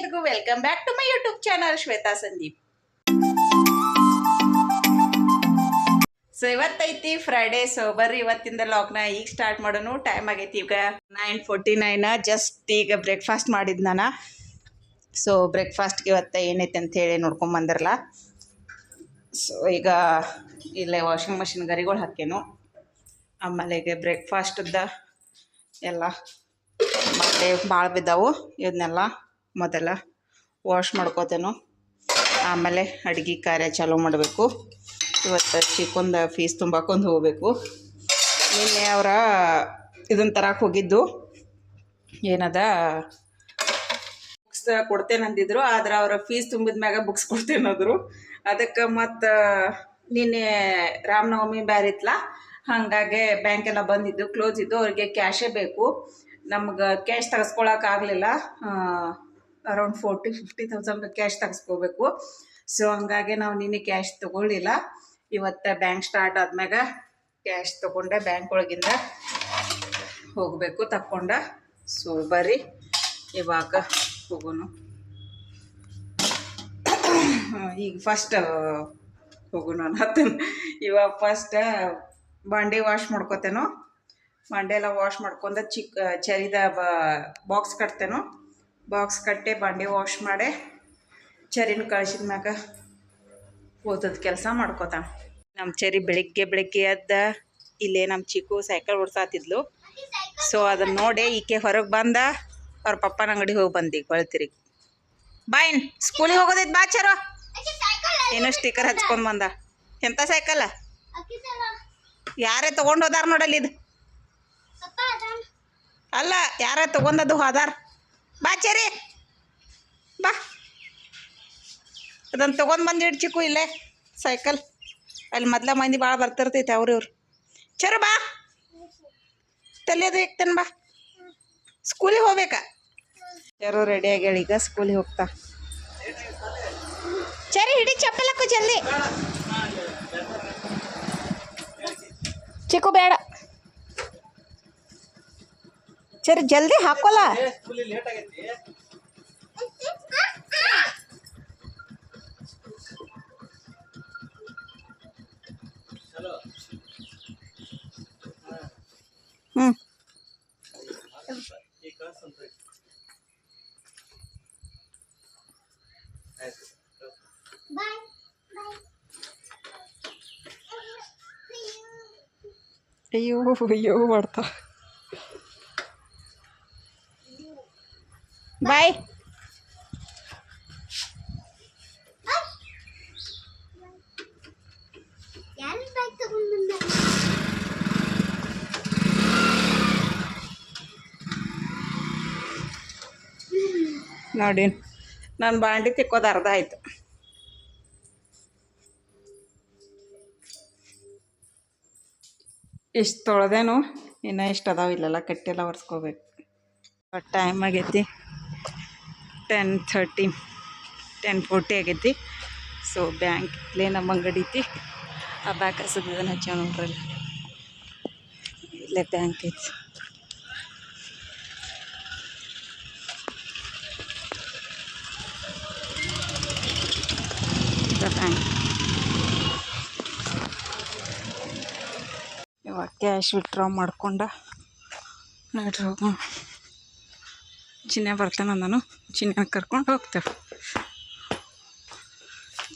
ಎಲ್ಲರಿಗೂ welcome back to my YouTube channel Shweta Sandeep. So ಇವತ್ತೈತಿ Friday. So ಬರ್ರಿ ಇವತ್ತಿಂದ ಲಾಗ್ನ ಈಗ ಸ್ಟಾರ್ಟ್ ಮಾಡೋಣ. ಟೈಮ್ ಆಗೈತಿ ಈಗ 9:49. ಜಸ್ಟ್ ಈಗ ಬ್ರೇಕ್ಫಾಸ್ಟ್ ಮಾಡಿದ್ ನಾನು. ಸೊ ಬ್ರೇಕ್ಫಾಸ್ಟ್ಗೆ ಇವತ್ತು ಏನೈತೆ ಅಂತ ಹೇಳಿ ನೋಡ್ಕೊಂಬಂದಿರಲ್ಲ. ಸೊ ಈಗ ಇಲ್ಲೇ ವಾಷಿಂಗ್ ಮಷಿನ್ ಗರಿಗಳು ಹಾಕೇನು. ಆಮೇಲೆ ಈಗ ಬ್ರೇಕ್ಫಾಸ್ಟದ ಎಲ್ಲ ಮತ್ತೆ ಭಾಳ ಬಿದ್ದಾವು. ಇದನ್ನೆಲ್ಲ ಮೊದಲ ವಾಶ್ ಮಾಡ್ಕೋತೇನು. ಆಮೇಲೆ ಅಡುಗೆ ಕಾರ್ಯ ಚಾಲೂ ಮಾಡಬೇಕು. ಇವತ್ತು ಚಿಕ್ಕೊಂದ ಫೀಸ್ ತುಂಬಾಕೊಂಡು ಹೋಗಬೇಕು. ನಿನ್ನೆ ಅವರ ಇದನ್ನು ತರಕ್ಕೆ ಹೋಗಿದ್ದು, ಏನದ ಬುಕ್ಸ್ ಕೊಡ್ತೇನಂದಿದ್ರು. ಆದ್ರೆ ಅವರ ಫೀಸ್ ತುಂಬಿದ ಮ್ಯಾಗ ಬುಕ್ಸ್ ಕೊಡ್ತೇನಂದ್ರು. ಅದಕ್ಕೆ ಮತ್ತು ನಿನ್ನೆ ರಾಮನವಮಿ ಬೇರೆ ಇತ್ತಲ್ಲ, ಹಾಗಾಗಿ ಬ್ಯಾಂಕೆಲ್ಲ ಬಂದಿದ್ದು ಕ್ಲೋಸ್ ಇದ್ದು. ಅವ್ರಿಗೆ ಕ್ಯಾಶೇ ಬೇಕು. ನಮ್ಗೆ ಕ್ಯಾಶ್ ತೆಗೆಸ್ಕೊಳಕ್ಕಾಗಲಿಲ್ಲ. ಅರೌಂಡ್ 40,000-50,000 ಕ್ಯಾಶ್ ತೆಗೆಸ್ಕೋಬೇಕು. ಸೊ ಹಂಗಾಗಿ ನಾವು ನಿನ್ನೆ ಕ್ಯಾಶ್ ತೊಗೊಳ್ಳಿಲ್ಲ. ಇವತ್ತು ಬ್ಯಾಂಕ್ ಸ್ಟಾರ್ಟ್ ಆದ್ಮ್ಯಾಗ ಕ್ಯಾಶ್ ತೊಗೊಂಡೆ ಬ್ಯಾಂಕ್ ಒಳಗಿಂದ ಹೋಗಬೇಕು ತಕ್ಕೊಂಡ. ಸೊ ಬರ್ರಿ ಇವಾಗ ಹೋಗೋಣ. ಈಗ ಫಸ್ಟ್ ಹೋಗೋಣ ಅನ್ನತ್ತೇನೆ. ಇವಾಗ ಫಸ್ಟ್ ಬಾಂಡೆ ವಾಶ್ ಮಾಡ್ಕೋತೇನೋ. ಬಾಂಡೆ ಎಲ್ಲ ವಾಶ್ ಮಾಡ್ಕೊಂಡು ಚರಿದ ಬಾಕ್ಸ್ ಕಟ್ತೇನೋ. ಬಾಕ್ಸ್ ಕಟ್ಟೆ ಬಾಂಡೆ ವಾಶ್ ಮಾಡಿ ಚರಿನ ಕಳಿಸಿದ ಮ್ಯಾಗ ಓದೋದು ಕೆಲಸ ಮಾಡ್ಕೋತಾನೆ. ನಮ್ಮ ಚರಿ ಬೆಳಿಗ್ಗೆ ಎದ್ದ ಇಲ್ಲೇ ನಮ್ಮ ಚಿಕ್ಕು ಸೈಕಲ್ ಓಡ್ಸಾತಿದ್ಲು. ಸೊ ಅದನ್ನು ನೋಡಿ ಈಕೆ ಹೊರಗೆ ಬಂದ ಅವ್ರ ಪಪ್ಪನ ಅಂಗಡಿಗೆ ಹೋಗಿ ಬಂದಿ ಕೊಳ್ತಿರಿಗೆ. ಬಾಯಿನ್ ಸ್ಕೂಲಿಗೆ ಹೋಗೋದೈತೆ ಬಾ ಚರೋ. ಏನೋ ಸ್ಟಿಕ್ಕರ್ ಹಚ್ಕೊಂಡು ಬಂದ. ಎಂಥ ಸೈಕಲ್ಲ ಯಾರೇ ತೊಗೊಂಡು ಹೋದಾರ ನೋಡಲ್ಲಿ. ಇದು ಅಲ್ಲ, ಯಾರ ತೊಗೊಂಡದ್ದು ಹೋದಾರ. ಬಾ ಚರಿ ಬಾ, ಅದನ್ನು ತೊಗೊಂಡು ಬಂದಿಟ್ಟು ಚಿಕ್ಕು ಇಲ್ಲೇ ಸೈಕಲ್. ಅಲ್ಲಿ ಮೊದ್ಲ ಮಂದಿ ಭಾಳ ಬರ್ತಿರ್ತೈತೆ ಇವ್ರು. ಚರು ಬಾ, ತಲೆಯದು ಇಕ್ತೇನೆ ಬಾ. ಸ್ಕೂಲಿಗೆ ಹೋಗ್ಬೇಕಾ? ಚರು ರೆಡಿ ಆಗ್ಯಾಳ, ಈಗ ಸ್ಕೂಲಿಗೆ ಹೋಗ್ತಾ. ಚರಿ ಹಿಡಿ ಚಪ್ಪಲಕ್ಕು ಜಲ್ದಿ. ಚಿಕ್ಕು ಬೇಡ, ಸರಿ ಜಲ್ದಿ ಹಾಕೋಲ್ಲ. ಅಯ್ಯೋ ಅಯ್ಯೋ ಮಾಡ್ತಾ. ಬಾಯ್. ನೋಡಿ ನಾನು ಬಾಂಡೆ ತಿಕ್ಕೋದು ಅರ್ಧ ಆಯ್ತು. ಇಷ್ಟು ತೊಳೆದೇನು, ಇನ್ನೂ ಇಷ್ಟು ಅದಾವ. ಇಲ್ಲೆಲ್ಲ ಕಟ್ಟೆಲ್ಲ ಒರೆಸ್ಕೋಬೇಕು. ಟೈಮ್ ಆಗೈತಿ 10:30, 10:40 ಆಗೈತಿ. ಸೊ ಬ್ಯಾಂಕ್ ಇಲ್ಲೇ ನಮ್ಮ ಅಂಗಡಿ ಐತಿ. ಆ ಬ್ಯಾಂಕ್ ಹಸದನ್ನು ಹಚ್ಚ ನೋಡ್ರಿ. ಇಲ್ಲೇ ಬ್ಯಾಂಕ್ ಐತಿ. ಬ್ಯಾಂಕ್ ಇವಾಗ ಕ್ಯಾಶ್ ವಿತ್ಡ್ರಾ ಮಾಡ್ಕೊಂಡ ನೋಡ್ರಿ ಹೋಗೋಣ. ಚಿನ್ನ ಬರ್ತಾನೆ ನಾನು, ಚಿನ್ನ ಕರ್ಕೊಂಡು ಹೋಗ್ತೇವೆ.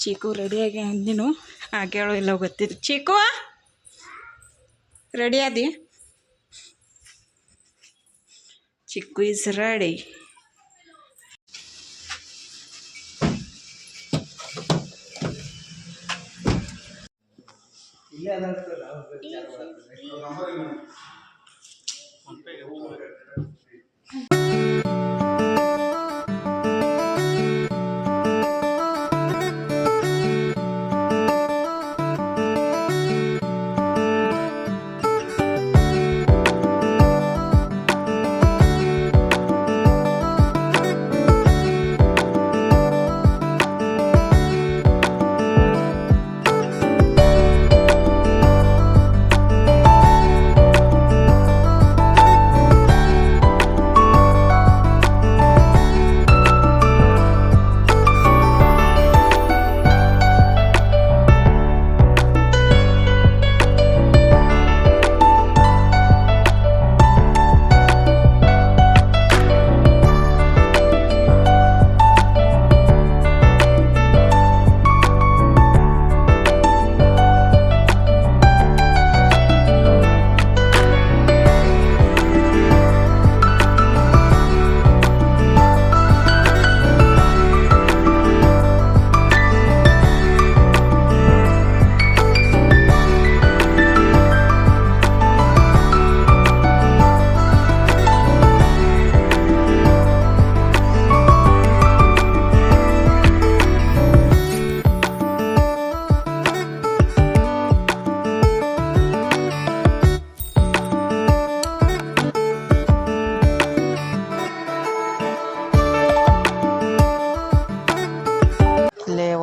ಚೀಕು ರೆಡಿಯಾಗಿ ಅಂದಿನು, ಹಾಗೇಳು ಇಲ್ಲ ಗೊತ್ತಿದ್ದು. Chikoo ready Adi? Chikoo is ready.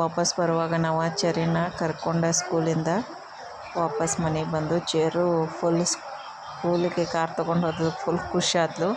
ವಾಪಸ್ ಬರುವಾಗ ನಾವು ಚರಿನ ಕರ್ಕೊಂಡ ಸ್ಕೂಲಿಂದ ವಾಪಸ್ ಮನೆಗೆ ಬಂದು ಚೇರು ಫುಲ್ ಸ್ಕೂಲಿಗೆ ಕಾರ್ ತೊಗೊಂಡು ಹೋದ್ಲು. ಫುಲ್ ಖುಷಿ ಆದ್ಲು.